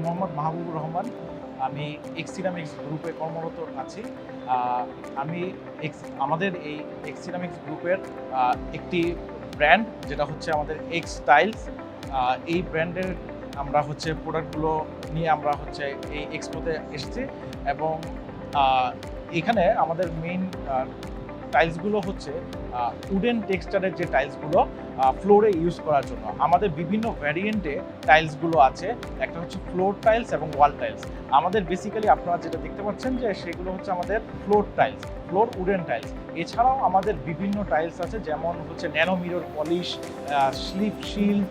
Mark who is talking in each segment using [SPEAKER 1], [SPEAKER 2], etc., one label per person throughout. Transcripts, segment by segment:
[SPEAKER 1] মোহাম্মদ মাহবুবুর রহমান। আমি এক্সিরামিক্স গ্রুপে কর্মরত আছি। আমি আমাদের এই এক্সিরামিক্স গ্রুপের একটি ব্র্যান্ড যেটা হচ্ছে আমাদের এক্স টাইলস। এই ব্র্যান্ডের আমরা হচ্ছে প্রোডাক্টগুলো নিয়ে আমরা হচ্ছে এই এক্সপোতে এসেছি এবং এখানে আমাদের মেইন টাইলসগুলো হচ্ছে উডেন টেক্সচারের যে টাইলসগুলো ফ্লোরে ইউজ করার জন্য। আমাদের বিভিন্ন ভ্যারিয়েন্টে টাইলসগুলো আছে, একটা হচ্ছে ফ্লোর টাইলস এবং ওয়াল টাইলস। আমাদের বেসিক্যালি আপনারা যেটা দেখতে পাচ্ছেন যে সেগুলো হচ্ছে আমাদের floor tiles, floor wooden tiles. এছাড়াও আমাদের বিভিন্ন টাইলস আছে, যেমন হচ্ছে nano mirror polish, slip shield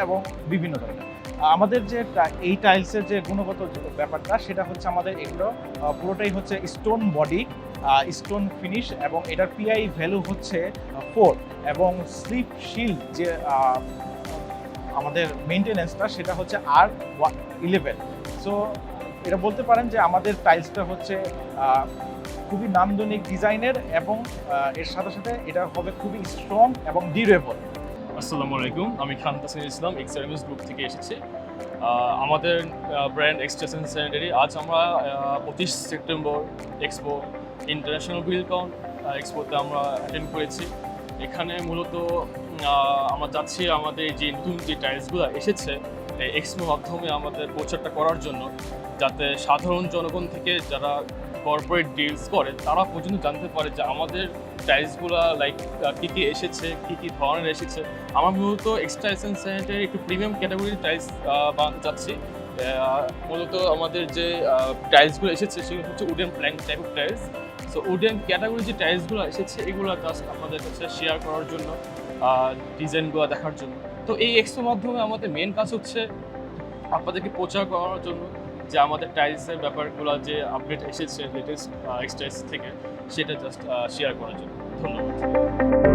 [SPEAKER 1] এবং বিভিন্ন ধরনের। আমাদের যে এই টাইলসের যে গুণগত ব্যাপারটা সেটা হচ্ছে আমাদের এগুলো পুরোটাই হচ্ছে স্টোন বডি, স্টোন ফিনিশ, এবং এটার পিআই ভ্যালু হচ্ছে 4 এবং স্লিপ শিল্ড যে আমাদের মেনটেনেন্সটা সেটা হচ্ছে R11। সো এটা বলতে পারেন যে আমাদের টাইলসটা হচ্ছে খুবই নান্দনিক ডিজাইনের এবং এর সাথে সাথে এটা হবে খুবই স্ট্রং এবং ডিউরেবল।
[SPEAKER 2] আসসালামু আলাইকুম, আমি খান তাসির ইসলাম এক্সিরামিক্স গ্রুপ থেকে এসেছি। আমাদের ব্র্যান্ড এক্সটেনশন স্যানিটারি আজ আমরা 25 সেপ্টেম্বর এক্সপো ইন্টারন্যাশনাল বিলকন এক্সপোতে আমরা অ্যাটেন্ড করেছি। এখানে মূলত আমরা যাচ্ছি আমাদের যে নতুন যে টাইলসগুলো এসেছে এক্সপোর মাধ্যমে আমাদের প্রচারটা করার জন্য, যাতে সাধারণ জনগণ থেকে যারা কর্পোরেট ডিলস করে তারা পর্যন্ত জানতে পারে যে আমাদের টাইলসগুলো লাইক কী কী এসেছে, কী কী ধরনের এসেছে। আমরা মূলত এক্সটেনশন স্যানিটারি একটু প্রিমিয়াম ক্যাটাগরির টাইলস বানাতে চাচ্ছি। মূলত আমাদের যে টাইলসগুলো এসেছে সেগুলো হচ্ছে wooden plank type of tiles. So wooden ক্যাটাগরির যে টাইলসগুলো এসেছে এগুলো জাস্ট আপনাদের কাছে শেয়ার করার জন্য, ডিজাইনগুলো দেখার জন্য। তো এই এক্সপোর মাধ্যমে আমাদের মেন কাজ হচ্ছে আপনাদেরকে প্রচার করার জন্য যে আমাদের টাইলসের ব্যাপারগুলো যে আপডেট এসেছে লেটেস্ট এক্সটাইলস থেকে, সেটা জাস্ট শেয়ার করার জন্য। ধন্যবাদ।